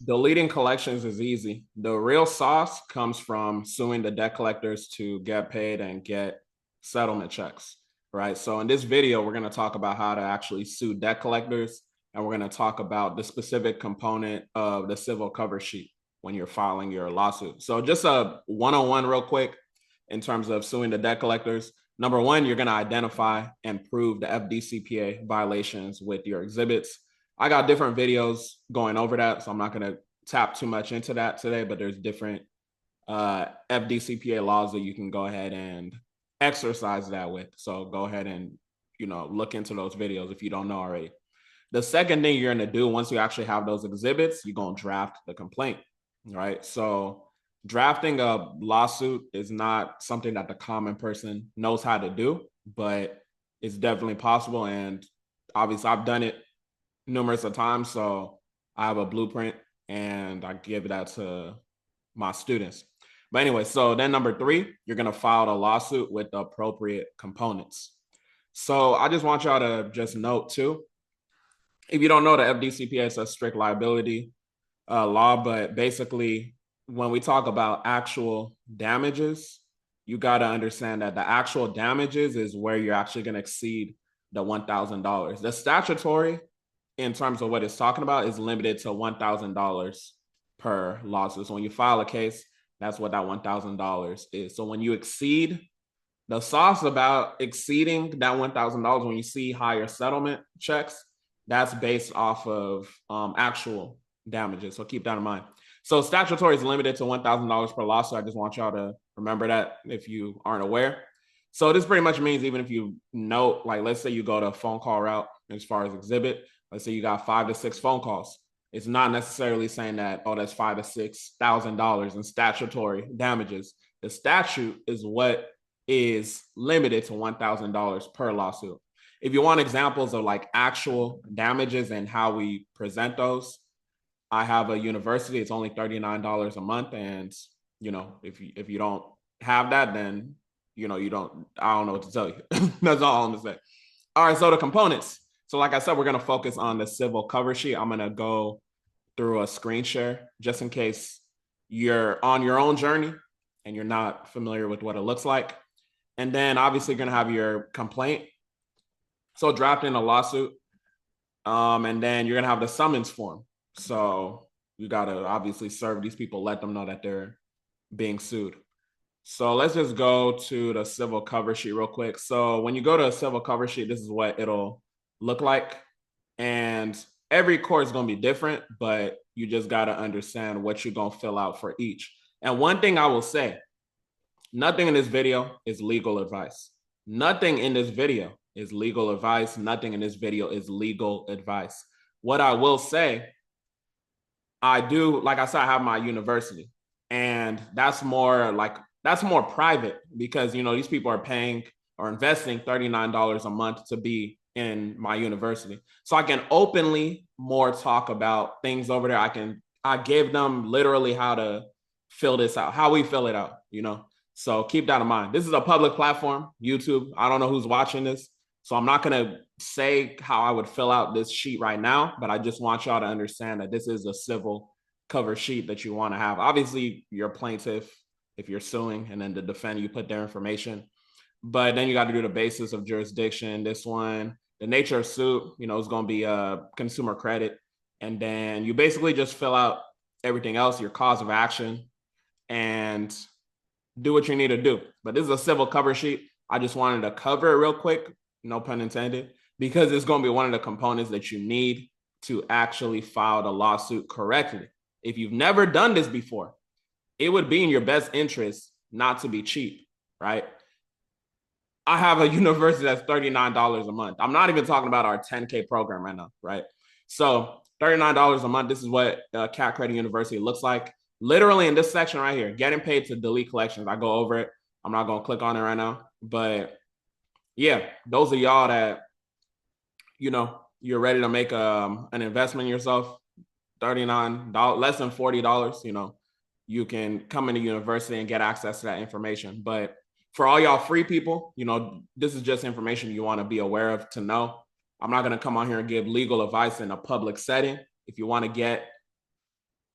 Deleting collections is easy. The real sauce comes from suing the debt collectors to get paid and get settlement checks, right? So in this video, we're going to talk about how to actually sue debt collectors, and we're going to talk about the specific component of the civil cover sheet when you're filing your lawsuit. So just a one-on-one real quick in terms of suing the debt collectors. Number one, you're going to identify and prove the FDCPA violations with your exhibits. I got different videos going over that, so I'm not going to tap too much into that today, but there's different FDCPA laws that you can go ahead and exercise that with. So go ahead and, look into those videos if you don't know already. The second thing you're going to do once you actually have those exhibits, you're going to draft the complaint, right? So drafting a lawsuit is not something that the common person knows how to do, but it's definitely possible. And obviously I've done it numerous of times. So I have a blueprint and I give that to my students. But anyway, so then number three, you're going to file a lawsuit with the appropriate components. So I just want y'all to just note too, if you don't know, the FDCPA is a strict liability law, but basically when we talk about actual damages, you got to understand that the actual damages is where you're actually going to exceed the $1,000. The statutory, in terms of what it's talking about, is limited to $1,000 per lawsuit. So when you file a case, that's what that $1,000 is. So when you exceed the sauce about exceeding that $1,000, when you see higher settlement checks, that's based off of actual damages. So keep that in mind. So statutory is limited to $1,000 per lawsuit. I just want y'all to remember that if you aren't aware. So this pretty much means even if you note, like let's say you go to a phone call route as far as exhibit, let's say you got 5 to 6 phone calls. It's not necessarily saying that, oh, that's $5,000 to $6,000 in statutory damages. The statute is what is limited to $1,000 per lawsuit. If you want examples of like actual damages and how we present those, I have a university. It's only $39 a month. And, if you don't have that, then, you don't, I don't know what to tell you. That's all I'm gonna say. All right. So the components. So like I said, we're going to focus on the civil cover sheet. I'm going to go through a screen share just in case you're on your own journey and you're not familiar with what it looks like. And then obviously you're going to have your complaint. So drafting a lawsuit. And then you're going to have the summons form. So you got to obviously serve these people, let them know that they're being sued. So let's just go to the civil cover sheet real quick. So when you go to a civil cover sheet, this is what it'll look like. And every court is going to be different, but you just got to understand what you're going to fill out for each. And one thing I will say, nothing in this video is legal advice. Nothing in this video is legal advice. Nothing in this video is legal advice. What I will say, I do, like I said, I have my university, and that's more private because, these people are paying or investing $39 a month to be in my university. So I can openly more talk about things over there. I give them literally how to fill this out, how we fill it out, So keep that in mind. This is a public platform, YouTube. I don't know who's watching this. So I'm not going to say how I would fill out this sheet right now, but I just want y'all to understand that this is a civil cover sheet that you want to have. Obviously, you're a plaintiff if you're suing, and then the defendant, you put their information. But then you got to do the basis of jurisdiction. This one, the nature of suit, is going to be consumer credit. And then you basically just fill out everything else, your cause of action, and do what you need to do. But this is a civil cover sheet. I just wanted to cover it real quick, no pun intended, because it's going to be one of the components that you need to actually file the lawsuit correctly. If you've never done this before, it would be in your best interest not to be cheap, right? I have a university that's $39 a month. I'm not even talking about our 10K program right now, right? So $39 a month, this is what Cat Credit University looks like. Literally in this section right here, getting paid to delete collections. I go over it. I'm not going to click on it right now. But yeah, those of y'all that, you're ready to make an investment in yourself, $39, less than $40, you can come into university and get access to that information. But for all y'all free people, this is just information you want to be aware of to know. I'm not going to come on here and give legal advice in a public setting. If you want to get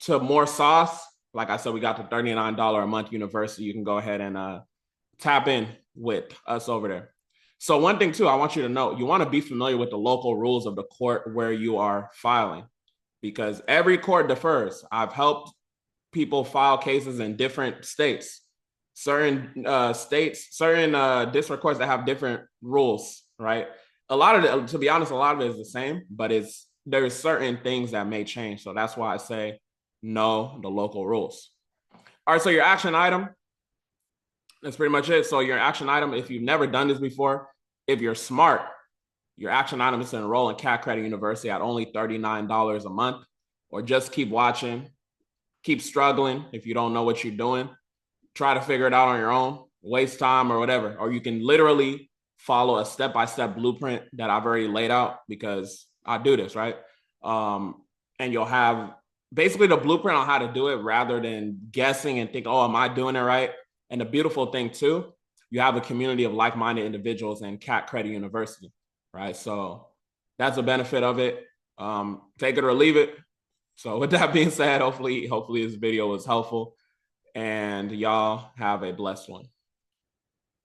to more sauce, like I said, we got the $39 a month university. You can go ahead and tap in with us over there. So one thing too, I want you to know, you want to be familiar with the local rules of the court where you are filing, because every court differs. I've helped people file cases in different states. Certain certain district courts that have different rules, right? A lot of it, to be honest, a lot of it is the same, but there's certain things that may change. So that's why I say know the local rules. All right, so your action item, that's pretty much it. So your action item, if you've never done this before, if you're smart, your action item is to enroll in CAT Credit University at only $39 a month, or just keep watching, keep struggling. If you don't know what you're doing, try to figure it out on your own, waste time or whatever. Or you can literally follow a step-by-step blueprint that I've already laid out, because I do this, right? And you'll have basically the blueprint on how to do it rather than guessing and think, oh, am I doing it right? And the beautiful thing too, you have a community of like-minded individuals in CAT Credit University, right? So that's a benefit of it. Take it or leave it. So with that being said, hopefully this video was helpful, and y'all have a blessed one.